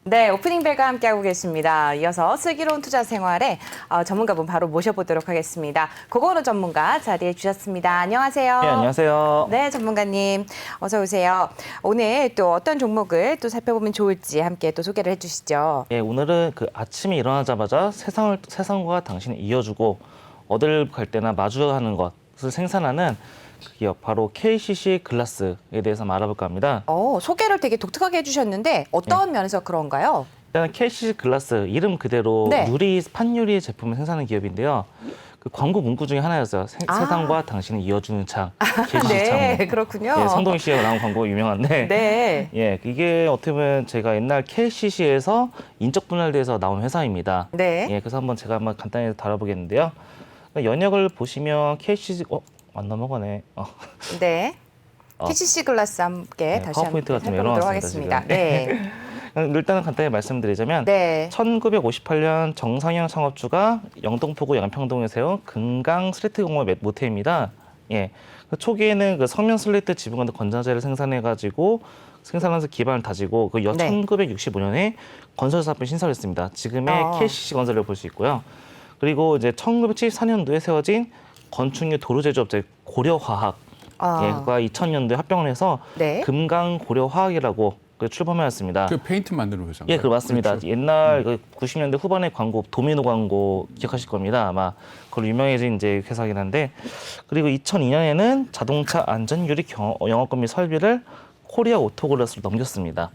네, 오프닝 벨과 함께하고 계십니다. 이어서 슬기로운 투자 생활에 전문가분 바로 모셔보도록 하겠습니다. 고건우 전문가 자리해 주셨습니다. 안녕하세요. 네, 안녕하세요. 네, 전문가님 어서 오세요. 오늘 또 어떤 종목을 또 살펴보면 좋을지 함께 또 소개를 해주시죠. 예, 오늘은 그 아침에 일어나자마자 세상과 당신을 이어주고 어딜 갈 때나 마주하는 것을 생산하는 그 기업 바로 KCC 글라스에 대해서 알아볼까 합니다. 소개를 되게 독특하게 해주셨는데 어떤 면에서 그런가요? 일단 KCC 글라스 이름 그대로 네. 판유리 제품을 생산하는 기업인데요. 그 광고 문구 중에 하나였어요. 세상과 당신을 이어주는 창, KCC 창. 네, 그렇군요. 예, 성동희 씨가 나온 광고 유명한데. 네. 예, 이게 어떻게 보면 제가 옛날 KCC에서 인적 분할돼서 나온 회사입니다. 네. 예, 그래서 제가 한번 간단히 다뤄보겠는데요. 연역을 보시면 KCC 안 넘어가네. 네. KCC 글라스 함께 네, 다시 한번 파워포인트가 좀 살펴보도록 열어놨습니다, 하겠습니다. 네. 일단은 간단히 말씀드리자면 네. 1958년 정상영 창업주가 영등포구 양평동에 세운 금강 슬레이트 공업 모태입니다. 예, 그 초기에는 그 성면 슬레이트 지붕 건자재를 생산해가지고 생산하면서 기반을 다지고 그 네. 1965년에 건설 사업을 신설했습니다. 지금의 KCC 건설을 볼 수 있고요. 그리고 이제 1974년도에 세워진 건축류 도로 제조업체 고려화학 가 2000년도에 합병을 해서 네. 금강고려화학이라고 출범하였습니다. 그 페인트 만드는 회사인가요? 예, 그 맞습니다. 그렇죠. 옛날 그 90년대 후반의 광고 도미노 광고 기억하실 겁니다. 아마 그걸로 유명해진 이제 회사긴 한데 그리고 2002년에는 자동차 안전 유리 영업권 및 설비를 코리아 오토글라스로 넘겼습니다.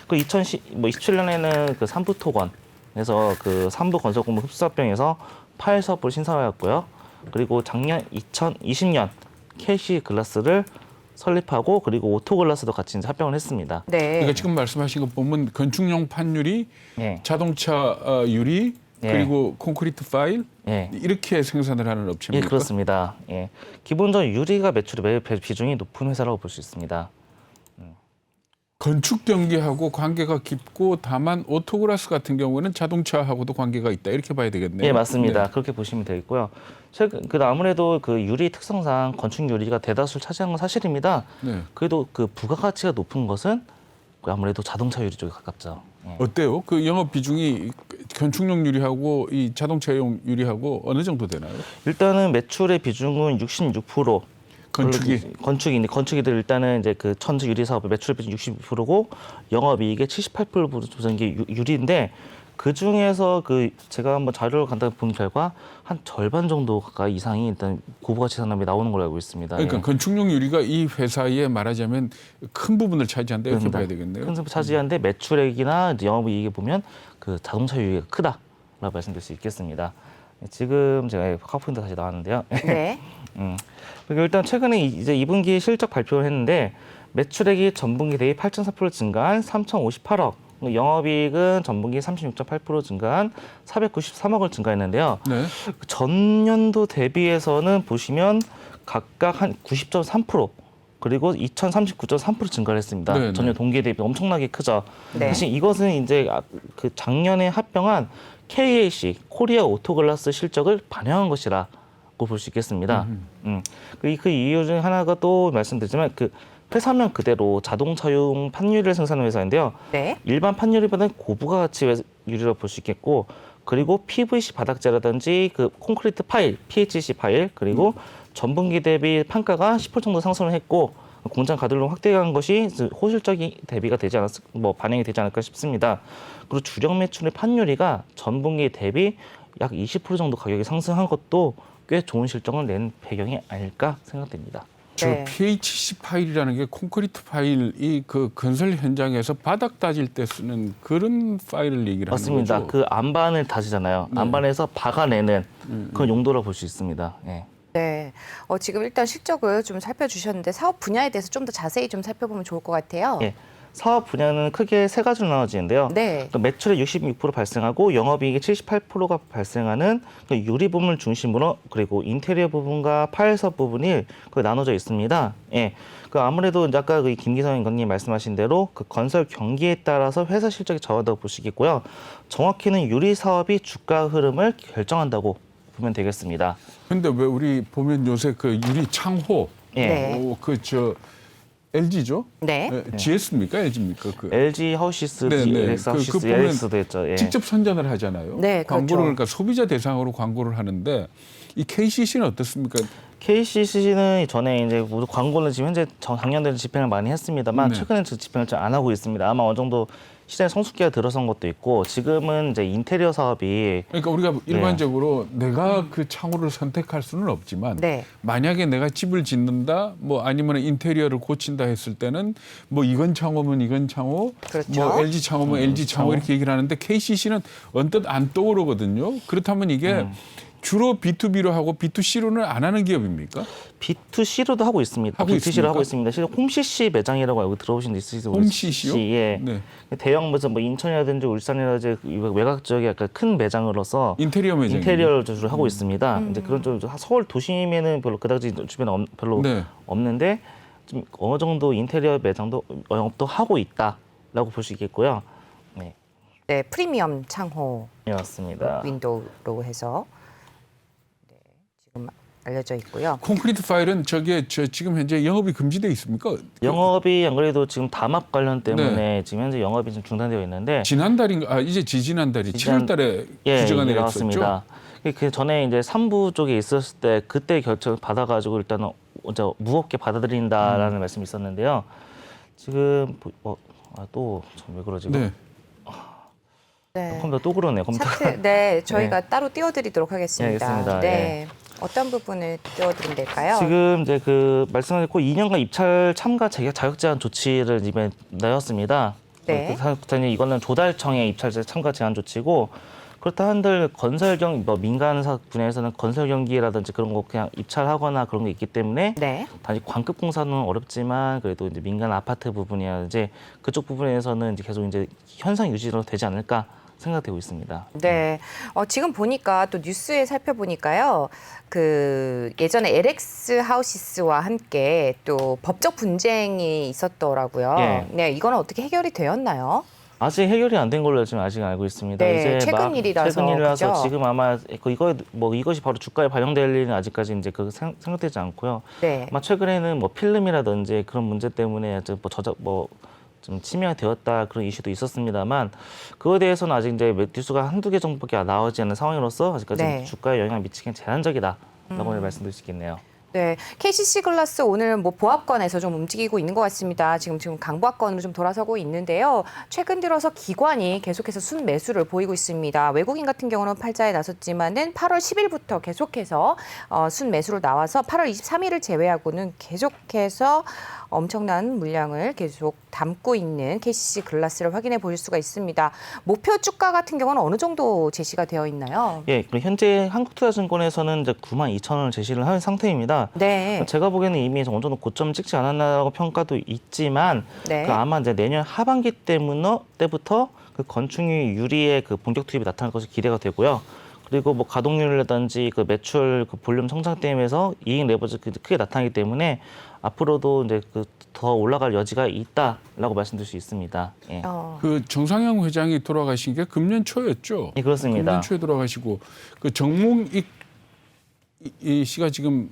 그 2017년에는 그 삼부토건에서 그 삼부 건설공무 흡수합병에서 파일 사업부를 신설하였고요. 그리고 작년 2020년 KC 글라스를 설립하고 그리고 오토글라스도 같이 이제 합병을 했습니다. 네. 그러니까 지금 말씀하신 거 보면 건축용 판유리, 예. 자동차 유리, 예. 그리고 콘크리트 파일 예. 이렇게 생산을 하는 예, 업체입니까? 그렇습니다. 예. 기본적으로 유리가 매출의 매일 비중이 높은 회사라고 볼 수 있습니다. 건축 경기하고 관계가 깊고 다만 오토글라스 같은 경우는 자동차하고도 관계가 있다 이렇게 봐야 되겠네요. 예, 맞습니다. 네. 그렇게 보시면 되겠고요. 아무래도 그 유리 특성상 건축 유리가 대다수를 차지하는 건 사실입니다. 네. 그래도 그 부가가치가 높은 것은 아무래도 자동차 유리 쪽에 가깝죠. 예. 어때요? 그 영업 비중이 건축용 유리하고 이 자동차용 유리하고 어느 정도 되나요? 일단은 매출의 비중은 66%. 건축이들 일단은 이제 그 전체 유리 사업의 매출 비중 60%고 영업이익의 78% 조성한 게 유리인데 그 중에서 그 제가 한번 자료를 간단히 본 결과 한 절반 정도 가까이 이상이 일단 고부가치 산업이 나오는 걸로 알고 있습니다. 그러니까 예. 건축용 유리가 이 회사에 말하자면 큰 부분을 차지한다 이렇게 그렇습니다. 봐야 되겠네요. 큰 부분 차지하는데 매출액이나 이제 영업이익에 보면 그 자동차 유리가 크다라고 말씀드릴 수 있겠습니다. 지금 제가 카운트 다시 나왔는데요. 네. 그리고 일단 최근에 이제 2분기 실적 발표를 했는데 매출액이 전분기 대비 8.4% 증가한 3,058억, 영업이익은 전분기 36.8% 증가한 493억을 증가했는데요. 네. 전년도 대비해서는 보시면 각각 한 90.3%. 그리고 2,039.3% 증가를 했습니다. 네, 전년 네. 동기에 대비 엄청나게 크죠. 네. 사실 이것은 이제 그 작년에 합병한 KAC 코리아 오토글라스 실적을 반영한 것이라고 볼 수 있겠습니다. 그 이유 중 하나가 또 말씀드리지만 그 회사명 그대로 자동차용 판유리를 생산하는 회사인데요. 네. 일반 판유리보다는 고부가가치 유리라고 볼 수 있겠고, 그리고 PVC 바닥재라든지 그 콘크리트 파일, PHC 파일, 그리고 전분기 대비 판가가 10% 정도 상승을 했고 공장 가동률 확대한 것이 호실적인 대비가 되지 반영이 되지 않을까 싶습니다. 그리고 주력 매출의 판유리가 전분기 대비 약 20% 정도 가격이 상승한 것도 꽤 좋은 실적을 낸 배경이 아닐까 생각됩니다. 저 네. PHC 파일이라는 게 콘크리트 파일이 그 건설 현장에서 바닥 다질 때 쓰는 그런 파일을 얘기를 맞습니다. 하는 거죠. 그 안반을 다지잖아요. 네. 안반에서 박아내는 그런 용도라고 볼 수 있습니다. 예. 네. 지금 일단 실적을 좀 살펴주셨는데 사업 분야에 대해서 좀 더 자세히 좀 살펴보면 좋을 것 같아요. 예. 사업 분야는 크게 세 가지로 나눠지는데요. 네. 매출의 66% 발생하고 영업이익의 78%가 발생하는 유리 부분을 중심으로 그리고 인테리어 부분과 파일사업 부분이 나눠져 있습니다. 예. 아무래도 아까 김기성 임관님 말씀하신 대로 그 건설 경기에 따라서 회사 실적이 저하다고 보시겠고요. 정확히는 유리 사업이 주가 흐름을 결정한다고 보면 되겠습니다. 근데 왜 우리 보면 요새 그 유리 창호, 예. 네. LG죠? 네. GS입니까? LG입니까? LG 하우시스, 네, 네. DX 하우시스, 보면 LS도 했죠. 예. 직접 선전을 하잖아요. 네, 광고를 그렇죠. 그러니까 소비자 대상으로 광고를 하는데 이 KCC는 어떻습니까? KCC는 전에 이제 모두 광고는 지금 현재 작년에는 집행을 많이 했습니다만 네. 최근에 집행을 잘 안 하고 있습니다. 아마 어느 정도 시장에 성숙기가 들어선 것도 있고 지금은 이제 인테리어 사업이 그러니까 우리가 일반적으로 내가 그 창호를 선택할 수는 없지만 네. 만약에 내가 집을 짓는다, 뭐 아니면 인테리어를 고친다 했을 때는 뭐 이건 창호면 이건 창호, 그렇죠. 뭐 LG 창호면 LG 창호 이렇게 얘기를 하는데 KCC는 언뜻 안 떠오르거든요. 그렇다면 이게 주로 B2B로 하고 B2C로는 안 하는 기업입니까? B2C로도 하고 있습니다. 하고 B2C로 있습니까? 하고 있습니다. 실제 홈CC 매장이라고 알고 들어보신 데 있으시죠? 홈CC요? 예. 네. 대형 무슨 뭐 인천이라든지 울산이라든지 외곽 지역의 약간 큰 매장으로서 인테리어 매장. 인테리어를 주로 하고 있습니다. 이제 그런 좀 서울 도심에는 별로 그다지 주변에 별로 네. 없는데 좀 어느 정도 인테리어 매장도 영업도 하고 있다라고 볼 수 있겠고요. 네, 네, 프리미엄 창호 네 맞습니다. 윈도우로 해서 네, 지금 알려져 있고요. 콘크리트 파일은 지금 현재 영업이 금지돼 있습니까? 영업이 안 그래도 지금 담합 관련 때문에 지금 현재 영업이 좀 중단되어 있는데 지난달인가? 이제 지지난달이 7월달에 규제가 예, 내렸었죠. 나왔습니다. 그 전에 이제 3부 쪽에 있었을 때 그때 결정 받아가지고 일단은 이제 무겁게 받아들인다라는 말씀이 있었는데요. 지금 또왜 그러지? 네. 네. 컴퓨터 또 그러네요. 컴퓨터. 차트, 네, 저희가 따로 띄워드리도록 하겠습니다. 네, 알겠습니다. 네. 어떤 부분을 띄워드리면 될까요? 지금 이제 그 말씀하셨고 2년간 입찰 참가 자격 제한 조치를 이번에 내었습니다. 네. 그렇다니 이거는 조달청의 입찰 참가 제한 조치고 그렇다 한들 민간 분야에서는 건설 경기라든지 그런 거 그냥 입찰하거나 그런 게 있기 때문에 네. 단지 관급 공사는 어렵지만 그래도 이제 민간 아파트 부분이라든지 그쪽 부분에서는 이제 계속 이제 현상 유지로 되지 않을까 생각되고 있습니다. 네. 지금 보니까 또 뉴스에 살펴보니까요. 그 예전에 LX 하우시스와 함께 또 법적 분쟁이 있었더라고요. 예. 네, 이거는 어떻게 해결이 되었나요? 아직 해결이 안 된 걸로 지금 아직 알고 있습니다. 네, 이제 최근 일이라서, 그죠? 지금 아마 이것이 바로 주가에 반영될 일은 아직까지 이제 생각되지 않고요. 네. 아마 최근에는 뭐 필름이라든지 그런 문제 때문에 좀 침해가 되었다 그런 이슈도 있었습니다만 그거에 대해서는 아직 이제 뉴스가 한두 개 정도밖에 나오지 않는 상황으로서 아직까지 네. 주가에 영향을 미치기는 제한적이다라고 말씀드릴 수 있겠네요. 네, KCC 글라스 오늘 뭐 보합권에서 좀 움직이고 있는 것 같습니다. 지금 강보합권으로 좀 돌아서고 있는데요. 최근 들어서 기관이 계속해서 순매수를 보이고 있습니다. 외국인 같은 경우는 팔자에 나섰지만은 8월 10일부터 계속해서 순매수로 나와서 8월 23일을 제외하고는 계속해서 엄청난 물량을 계속 담고 있는 KCC 글라스를 확인해 보실 수가 있습니다. 목표 주가 같은 경우는 어느 정도 제시가 되어 있나요? 예, 그리고 현재 한국투자증권에서는 이제 92,000원을 제시를 한 상태입니다. 네. 제가 보기에는 이미 어느 정도 고점 찍지 않았나라고 평가도 있지만 네. 아마 이제 내년 하반기 때부터 그 건축률 유리의 그 본격 투입이 나타날 것이 기대가 되고요. 그리고 뭐 가동률이라든지 그 매출 그 볼륨 성장 때문에서 이익 레버리지 크게 나타나기 때문에 앞으로도 이제 더 올라갈 여지가 있다라고 말씀드릴 수 있습니다. 예. 그 정상영 회장이 돌아가신 게 금년 초였죠. 예, 그렇습니다. 금년 초에 돌아가시고 그 정몽익 이 씨가 지금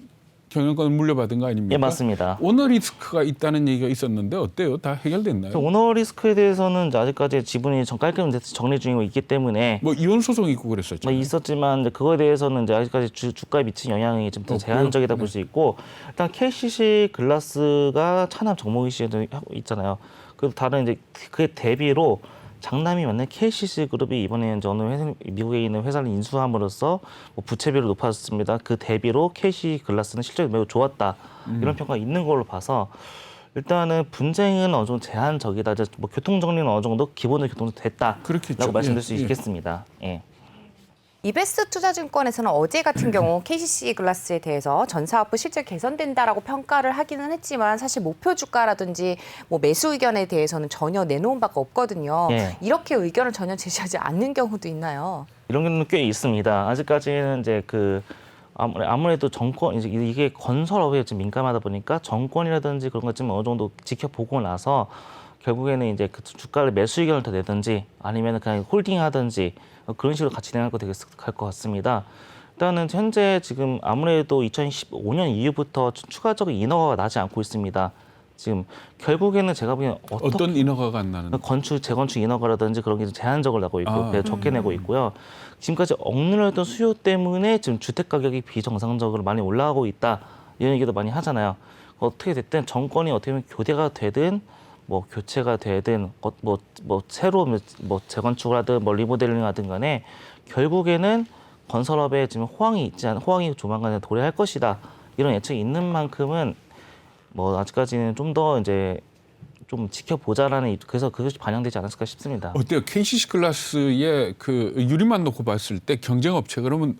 경영권을 물려받은 거 아닙니까? 예, 맞습니다. 오너 리스크가 있다는 얘기가 있었는데 어때요? 다 해결됐나요? 오너 리스크에 대해서는 이제 아직까지 지분이 깔끔히 정리 중이고 있기 때문에 뭐 이혼 소송 있고 뭐 그랬었잖아요. 있었지만 이제 그거에 대해서는 이제 아직까지 주가에 미친 영향이 좀 더 없고요. 제한적이다 네. 볼 수 있고 일단 KCC 글라스가 차남 정모기 씨도 있잖아요. 그리고 다른 이제 그에 대비로 장남이 맞는 KCC 그룹이 이번에 이제 어느 미국에 있는 회사를 인수함으로써 뭐 부채비율이 높아졌습니다. 그 대비로 KCC 글라스는 실적이 매우 좋았다 이런 평가가 있는 걸로 봐서 일단은 분쟁은 어느 정도 제한적이다. 이제 뭐 교통 정리는 어느 정도 기본적으로 교통도 됐다라고 그렇겠죠. 말씀드릴 수 예, 예. 있겠습니다. 예. 이베스트 투자증권에서는 어제 같은 경우 KCC 글라스에 대해서 전 사업부 실적 개선된다라고 평가를 하기는 했지만 사실 목표 주가라든지 뭐 매수 의견에 대해서는 전혀 내놓은 바가 없거든요. 예. 이렇게 의견을 전혀 제시하지 않는 경우도 있나요? 이런 경우는 꽤 있습니다. 아직까지는 이제 아무래도 정권 이게 건설업에 좀 민감하다 보니까 정권이라든지 그런 것 좀 어느 정도 지켜보고 나서 결국에는 이제 그 주가를 매수 의견을 더 내든지 아니면 그냥 홀딩하든지 그런 식으로 같이 진행할 것 같습니다. 일단은 현재 지금 아무래도 2015년 이후부터 추가적인 인허가가 나지 않고 있습니다. 지금 결국에는 제가 보기엔 어떤 인허가가 안 나는? 재건축 인허가라든지 그런 게 좀 제한적으로 나고 있고 적게 내고 있고요. 지금까지 억눌렸던 수요 때문에 지금 주택 가격이 비정상적으로 많이 올라가고 있다 이런 얘기도 많이 하잖아요. 어떻게 됐든 정권이 어떻게 보면 교대가 되든 뭐 교체가 되든 새로 뭐 재건축을 하든 뭐 리모델링을 하든 간에 결국에는 건설업에 지금 호황이 조만간에 도래할 것이다 이런 예측이 있는 만큼은 뭐 아직까지는 좀 더 이제 좀 지켜보자라는 그래서 그것이 반영되지 않았을까 싶습니다. 어때요? KCC 글라스의 그 유리만 놓고 봤을 때 경쟁 업체 그러면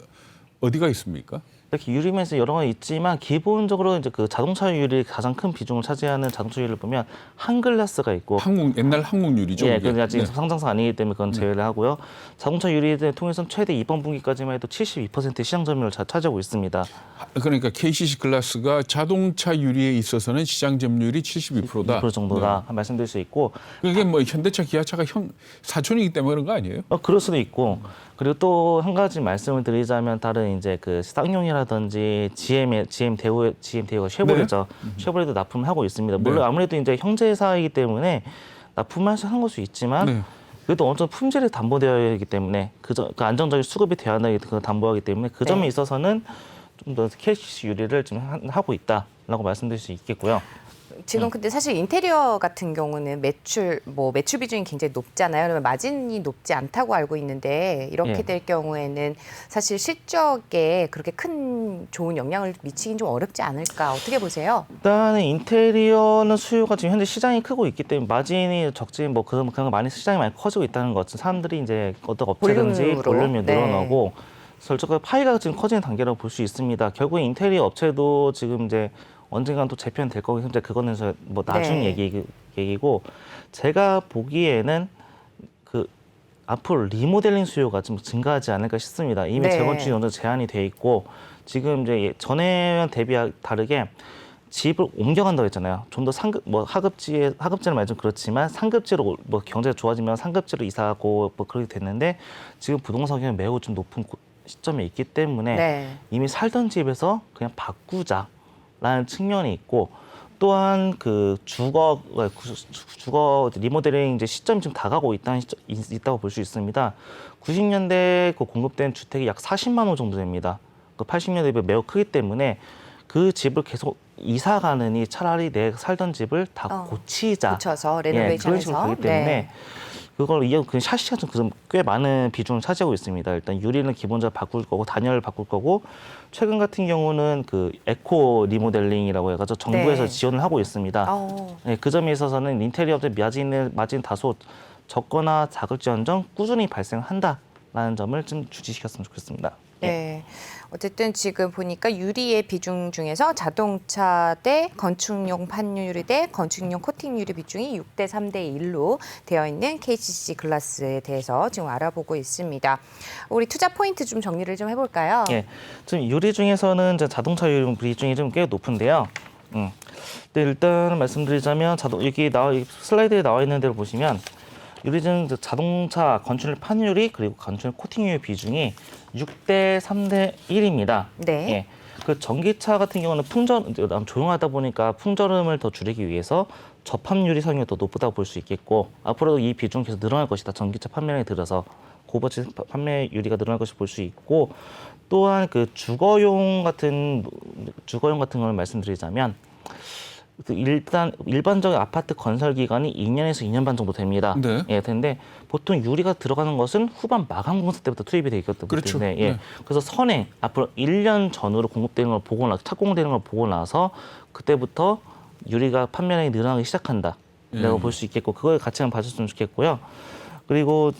어디가 있습니까? 이렇게 유리면서 여러 가지 있지만 기본적으로 이제 그 자동차 유리 가장 큰 비중을 차지하는 자동차 유리를 보면 한글라스가 있고 옛날 한국 유리죠. 예, 그게. 근데 아직 네. 상장사 아니기 때문에 그건 제외를 하고요. 자동차 유리를 통해서는 최대 이번 분기까지만 해도 72% 시장 점유율을 차지하고 있습니다. 그러니까 KCC 글라스가 자동차 유리에 있어서는 시장 점유율이 72%다. 2% 정도다 말씀드릴 수 있고 그게 뭐 현대차, 기아차가 사촌이기 때문에 그런 거 아니에요? 그럴 수도 있고 그리고 또 한 가지 말씀을 드리자면 다른 이제 그 쌍용이라든지 GM 대우가 쉐보레죠. 쉐보레도 납품을 하고 있습니다. 물론 네. 아무래도 이제 형제 회사이기 때문에 납품할 수 하는 것도 있지만 네. 그래도 어느 정도 품질이 담보되어야 하기 때문에 그 안정적인 수급이 되어야 하는 그 담보하기 때문에 그 점에 있어서는 좀 더 KCC 유리를 지금 하고 있다라고 말씀드릴 수 있겠고요. 지금 근데 사실 인테리어 같은 경우는 매출 비중이 굉장히 높잖아요. 그러면 마진이 높지 않다고 알고 있는데 이렇게 예. 될 경우에는 사실 실적에 그렇게 큰 좋은 영향을 미치긴 좀 어렵지 않을까 어떻게 보세요? 일단은 인테리어는 수요가 지금 현재 시장이 크고 있기 때문에 마진이 적지 뭐 그런 거 많이 시장이 많이 커지고 있다는 것은 사람들이 이제 어떤 업체든지 볼륨이 늘어나고 설정가 파이가 지금 커지는 단계라고 볼 수 있습니다. 결국에 인테리어 업체도 지금 이제 언젠간 또 재편될 거고 현재 그거는 뭐 나중 얘기고 제가 보기에는 그 앞으로 리모델링 수요가 좀 증가하지 않을까 싶습니다. 이미 재건축이 어느 정도 제한이 돼 있고 지금 이제 전에 대비 다르게 집을 옮겨간다고 했잖아요. 좀 더 하급지는 말 좀 그렇지만 상급지로 뭐 경제가 좋아지면 상급지로 이사하고 뭐 그렇게 됐는데 지금 부동산 가격이 매우 좀 높은 시점에 있기 때문에 이미 살던 집에서 그냥 바꾸자라는 측면이 있고 또한 그 주거 리모델링 이제 시점이 좀 다가오고 있다고 볼 수 있습니다. 90년대 그 공급된 주택이 약 40만 호 정도 됩니다. 그 80년대에 비해 매우 크기 때문에 그 집을 계속 이사 가느니 차라리 내 살던 집을 다 고쳐서 레노베이션해서 그런 식으로 되기 때문에 그걸 그 샤시가 좀 꽤 많은 비중을 차지하고 있습니다. 일단 유리는 기본적으로 바꿀 거고 단열을 바꿀 거고 최근 같은 경우는 그 에코 리모델링이라고 해가지고 정부에서 지원을 하고 있습니다. 그 점에 있어서는 인테리어 업체 마진 다소 적거나 작을지언정 꾸준히 발생한다라는 점을 좀 주지시켰으면 좋겠습니다. 네. 어쨌든 지금 보니까 유리의 비중 중에서 자동차 대 건축용 판유리 대 건축용 코팅 유리 비중이 6대 3대 1로 되어 있는 KCC 글라스에 대해서 지금 알아보고 있습니다. 우리 투자 포인트 좀 정리를 좀 해볼까요? 예, 지금 유리 중에서는 자동차 유리 비중이 좀 꽤 높은데요. 네, 일단 말씀드리자면 여기 슬라이드에 나와 있는 대로 보시면 유리는 자동차 건축 판유리 그리고 건축 코팅 유리 비중이 6대 3대 1입니다. 예. 그 전기차 같은 경우는 조용하다 보니까 풍절음을 더 줄이기 위해서 접합유리 사용이 더 높다고 볼 수 있겠고 앞으로도 이 비중 계속 늘어날 것이다. 전기차 판매량이 들어서 고버치 판매율이가 늘어날 것을 볼 수 있고 또한 그 주거용 같은 걸 말씀드리자면 일단 일반적인 아파트 건설 기간이 2년에서 2년 반 정도 됩니다. 예, 근데 보통 유리가 들어가는 것은 후반 마감 공사 때부터 투입이 되기 때문에 그렇죠. 그래서 선행 앞으로 1년 전으로 공급되는 걸 보고 착공되는 걸 보고 나서 그때부터 유리가 판매량이 늘어나기 시작한다라고 볼 수 있겠고 그걸 같이 한번 봐줬으면 좋겠고요. 그리고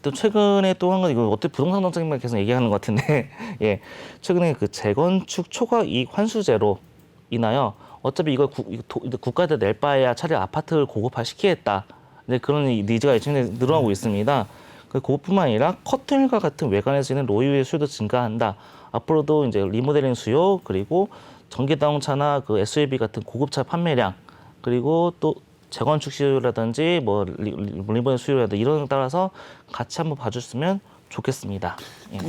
또 최근에 또 한 가지 이거 어떻게 부동산 정책만 계속 얘기하는 것 같은데 예, 최근에 그 재건축 초과 이익 환수제로 인하여 어차피 이걸 국가에다 낼 바에야 차라리 아파트를 고급화 시키겠다. 그런 니즈가 예전에 늘어나고 있습니다. 그것뿐만 아니라 커튼과 같은 외관에서 있는 로유의 수요도 증가한다. 앞으로도 이제 리모델링 수요 그리고 전기자동차나 그 SUV 같은 고급차 판매량 그리고 또 재건축 수요라든지 뭐 리모델링 수요라든지 이런 데 따라서 같이 한번 봐줬으면 좋겠습니다.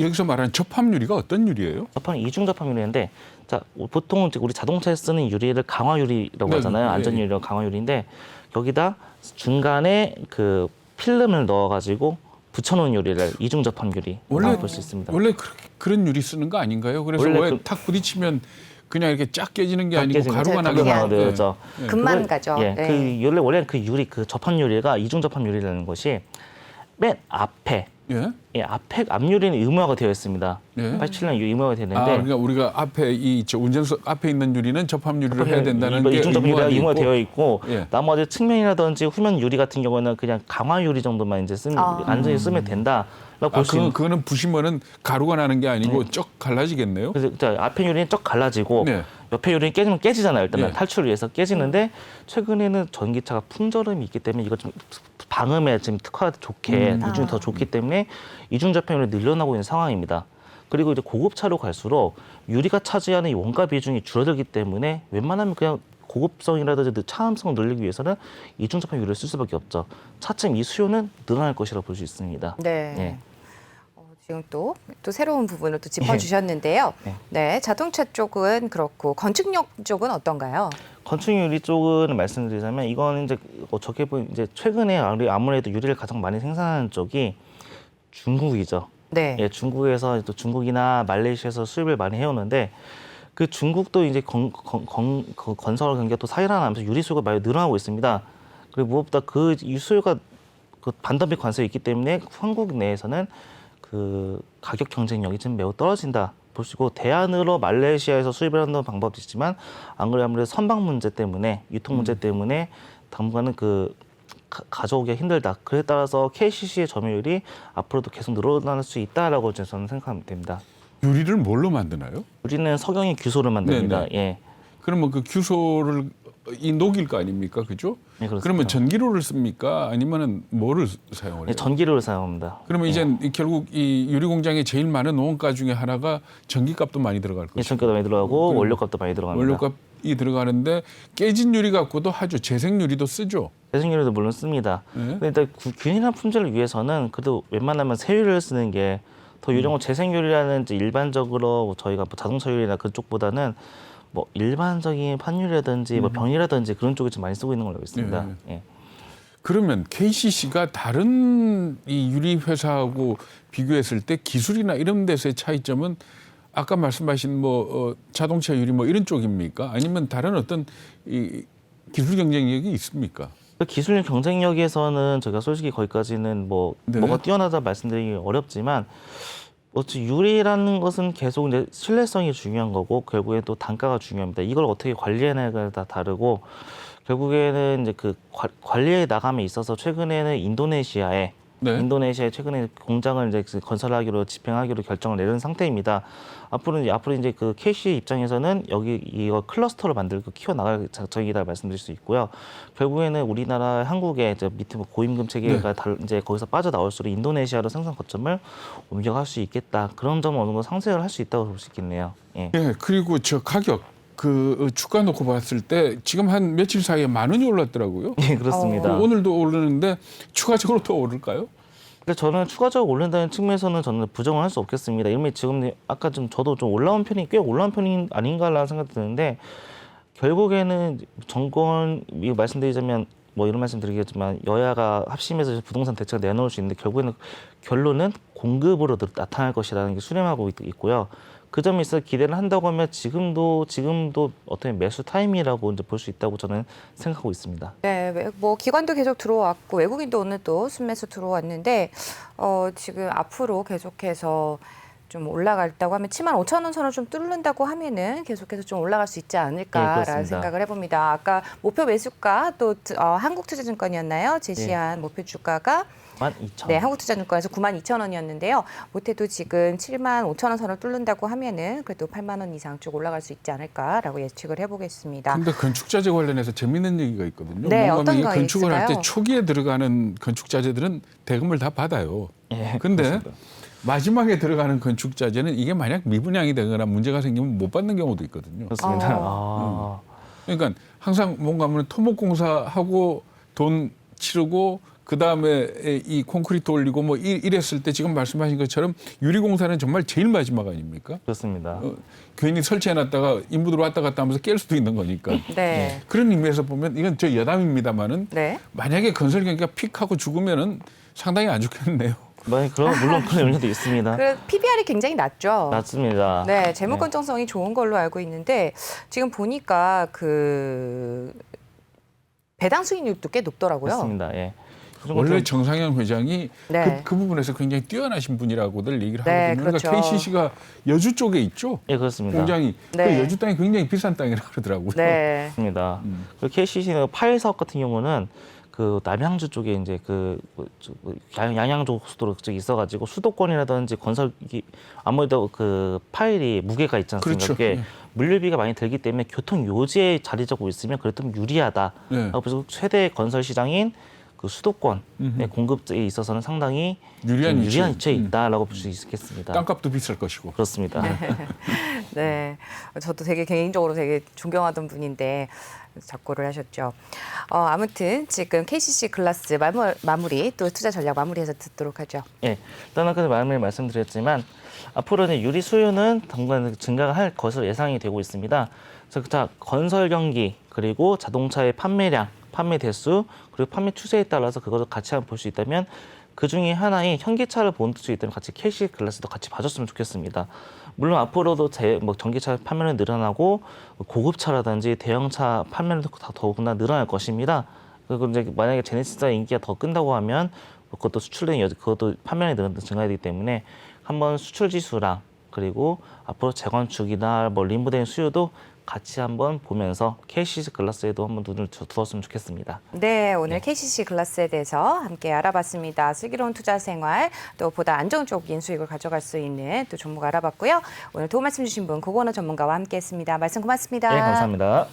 여기서 말하는 접합유리가 어떤 유리예요? 접합은 이중 접합유리인데 자, 보통 이제 우리 자동차에 쓰는 유리를 강화유리라고 네, 하잖아요. 네. 안전유리랑 강화유리인데 여기다 중간에 그 필름을 넣어가지고 붙여놓은 유리를 이중 접합 유리라고 볼 수 있습니다. 원래 그런 유리 쓰는 거 아닌가요? 그래서 원래 왜 탁 부딪히면 그냥 이렇게 쫙 깨지는 게 쫙 아니고 깨지는 가루가 거죠. 나게 그냥 네. 그렇죠. 금만 그걸- 가죠. 예, 네. 원래 그 유리 그 접합 유리가 이중 접합 유리라는 것이 맨 앞에 예? 앞에 앞유리는 의무화가 되어 있습니다. 예. 87년 의무화가 되는데 아, 그러니까 우리가 앞에 운전석 앞에 있는 유리는 접합 유리를 해야 된다는 게 이중 접합 유리가 의무화 되어 있고 예. 나머지 측면이라든지 후면 유리 같은 경우는 그냥 강화 유리 정도만 이제 안전히 쓰면 된다라고 볼 수 있는. 그거는 부시면은 가루가 나는 게 아니고 쩍 갈라지겠네요. 그래서 자, 앞에 유리는 쩍 갈라지고 네. 옆에 유리는 깨지면 깨지잖아요. 일단은 네. 탈출을 위해서 깨지는데 최근에는 전기차가 풍절음이 있기 때문에 이걸 좀 방음에 지금 특화가 좋게 이중이 더 좋기 때문에 이중 접합률이 늘어나고 있는 상황입니다. 그리고 이제 고급차로 갈수록 유리가 차지하는 이 원가 비중이 줄어들기 때문에 웬만하면 그냥 고급성이라든지 차음성을 늘리기 위해서는 이중 접합 유리를 쓸 수밖에 없죠. 차츰 이 수요는 늘어날 것이라고 볼 수 있습니다. 네. 예. 지금 또 새로운 부분을 또 짚어주셨는데요. 네. 네, 자동차 쪽은 그렇고 건축력 쪽은 어떤가요? 건축 유리 쪽은 말씀드리자면 이거는 이제 어떻게 보면 이제 최근에 아무래도 유리를 가장 많이 생산하는 쪽이 중국이죠. 네. 예, 중국에서 또 중국이나 말레이시아에서 수입을 많이 해오는데 그 중국도 이제 건설 경기가 또 사일화하면서 유리 수요가 많이 늘어나고 있습니다. 그리고 무엇보다 그 수요가 그 반덤비 관세가 있기 때문에 한국 내에서는 그 가격 경쟁력이 좀 매우 떨어진다 볼 수 있고 대안으로 말레이시아에서 수입을 하는 방법도 있지만 안 그래도 아무래도 선박 문제 때문에 유통 문제 때문에 당분간은 그 가져오기가 힘들다. 그에 따라서 KCC의 점유율이 앞으로도 계속 늘어날 수 있다라고 저는 생각하면 됩니다. 유리를 뭘로 만드나요? 우리는 석영의 규소를 만듭니다. 네네. 예. 그러면 그 규소를 녹일 거 아닙니까, 그죠? 네, 그렇습니다. 그러면 전기로를 씁니까? 아니면은 뭐를 사용을 해요? 예, 전기료를 사용합니다. 그러면 예. 이제 결국 이 유리 공장에 제일 많은 원가 중에 하나가 전기값도 많이 들어갈 예, 것이고 전기도 많이 들어가고 원료값도 많이 들어갑니다. 원료값이 들어가는데 깨진 유리 갖고도 하죠. 재생 유리도 쓰죠. 대중유리도 물론 씁니다. 네. 근데 일단 균일한 품질을 위해서는 그래도 웬만하면 새유리를 쓰는 게 더 유리하고 재생유리라는 이제 일반적으로 저희가 뭐 자동차 유리나 그쪽보다는 뭐 일반적인 판유리라든지 뭐 병이라든지 그런 쪽에 좀 많이 쓰고 있는 걸로 알고 있습니다. 예. 그러면 KCC가 다른 이 유리 회사하고 비교했을 때 기술이나 이런 데서의 차이점은 아까 말씀하신 뭐 자동차 유리 뭐 이런 쪽입니까? 아니면 다른 어떤 이 기술 경쟁력이 있습니까? 그 기술 경쟁력에서는 저희가 솔직히 거기까지는 뭐 네. 뭐가 뛰어나다 말씀드리기 어렵지만 어찌 유리라는 것은 계속 이제 신뢰성이 중요한 거고 결국에 또 단가가 중요합니다. 이걸 어떻게 관리해나가야 다 다르고 결국에는 이제 그 관리에 나감에 있어서 최근에는 인도네시아에 최근에 공장을 이제 건설하기로 집행하기로 결정을 내린 상태입니다. 앞으로 이제 그 KC 입장에서는 여기 이거 클러스터를 만들고 키워 나갈 작정이다 말씀드릴 수 있고요. 결국에는 우리나라 한국의 이제 밑에 뭐 고임금 체계가 이제 거기서 빠져 나올수록 인도네시아로 생산 거점을 옮겨갈 수 있겠다. 그런 점은 어느 정도 상쇄를 할 수 있다고 볼 수 있겠네요. 예. 예, 그리고 저 가격 그 주가 놓고 봤을 때 지금 한 며칠 사이에 10,000원이 올랐더라고요. 예, 그렇습니다. 오늘도 오르는데 추가적으로 더 오를까요? 근데 저는 추가적으로 오른다는 측면에서는 저는 부정을 할 수 없겠습니다. 이미 지금 아까 저도 좀 올라온 편이 꽤 올라온 편이 아닌가라는 생각이 드는데 결국에는 정권 이거 말씀드리자면 뭐 이런 말씀 드리겠지만 여야가 합심해서 부동산 대책을 내놓을 수 있는데 결국에는 결론은 공급으로 나타날 것이라는 게 수렴하고 있고요. 그 점에 있어서 기대를 한다고 하면 지금도 어떤 매수 타임이라고 이제 볼 수 있다고 저는 생각하고 있습니다. 네, 뭐 기관도 계속 들어왔고 외국인도 오늘 또 순매수 들어왔는데 지금 앞으로 계속해서 좀 올라갔다고 하면 75,000원 선을 좀 뚫는다고 하면은 계속해서 좀 올라갈 수 있지 않을까라는 그렇습니다. 생각을 해봅니다. 아까 목표 매수가 또 한국투자증권이었나요? 제시한 목표 주가가 12,000원. 네, 한국투자증권에서 92,000원이었는데요. 못해도 지금 75,000원 선을 뚫는다고 하면은 그래도 8만 원 이상 쭉 올라갈 수 있지 않을까라고 예측을 해보겠습니다. 근데 건축자재 관련해서 재밌는 얘기가 있거든요. 네, 뭔가 어떤 이게 거 건축을 할 때 있을까요? 초기에 들어가는 건축자재들은 대금을 다 받아요. 예, 근데 그렇습니다. 마지막에 들어가는 건축자재는 이게 만약 미분양이 되거나 문제가 생기면 못 받는 경우도 있거든요. 그렇습니다. 그러니까 항상 뭔가 하면 토목공사하고 돈 치르고 그 다음에 이 콘크리트 올리고 뭐 이랬을 때 지금 말씀하신 것처럼 유리공사는 정말 제일 마지막 아닙니까? 그렇습니다. 괜히 설치해놨다가 인부들 왔다 갔다 하면서 깰 수도 있는 거니까. 네. 그런 의미에서 보면 이건 저 여담입니다만은 네. 만약에 건설 경기가 픽하고 죽으면은 상당히 안 좋겠네요. 물론 그런 염려도 있습니다. 그 PBR이 굉장히 낮죠. 맞습니다. 네, 재무 건전성이 좋은 걸로 알고 있는데 지금 보니까 그 배당 수익률도 꽤 높더라고요. 맞습니다. 예. 원래 정상현 회장이 네. 그 부분에서 굉장히 뛰어나신 분이라고들 얘기를 네, 하거든요. 그렇죠. 그러니까 KCC가 여주 쪽에 있죠. 예, 그렇습니다. 공장이 네. 그 여주 땅이 굉장히 비싼 땅이라 그러더라고요. 네. 맞습니다. 그 KCC는 파일 사업 같은 경우는 그 남양주 쪽에 이제 양양조 고속도로 쪽에 있어가지고 수도권이라든지 건설기 아무래도 그 파일이 무게가 있지 않습니까? 그렇죠. 그게 네. 물류비가 많이 들기 때문에 교통 요지에 자리 잡고 있으면 그래도 유리하다. 네. 그래서 최대 건설 시장인 그 수도권의 공급에 있어서는 상당히 유리한 좀 위치에, 위치에 있다라고 볼 수 있겠습니다. 땅값도 비쌀 것이고. 그렇습니다. 네. 저도 되게 개인적으로 되게 존경하던 분인데 작고를 하셨죠. 아무튼 지금 KCC 글라스 마무리 또 투자 전략 마무리해서 듣도록 하죠. 예, 일단 아까 마무리 말씀드렸지만 앞으로는 유리 수요는 당분간 증가할 것으로 예상이 되고 있습니다. 그래서 자, 건설 경기 그리고 자동차의 판매량, 판매 대수 그리고 판매 추세에 따라서 그것을 같이 한번 볼 수 있다면 그 중에 하나인 현기차를 볼 수 있다면 같이 KC 글라스도 같이 봐줬으면 좋겠습니다. 물론 앞으로도 전기차 판매는 늘어나고 고급차라든지 대형차 판매는 더욱나 늘어날 것입니다. 그리고 이제 만약에 제네시스가 인기가 더 끈다고 하면 그것도 그것도 판매량이 증가하기 때문에 한번 수출 지수랑 그리고 앞으로 재건축이나 뭐 림보된 수요도 같이 한번 보면서 KCC 글라스에도 한번 눈을 두었으면 좋겠습니다. 네, 오늘 KCC 글라스에 대해서 함께 알아봤습니다. 슬기로운 투자 생활, 또 보다 안정적인 수익을 가져갈 수 있는 또 종목 알아봤고요. 오늘 도움 말씀 주신 분 고건호 전문가와 함께했습니다. 말씀 고맙습니다. 네, 감사합니다.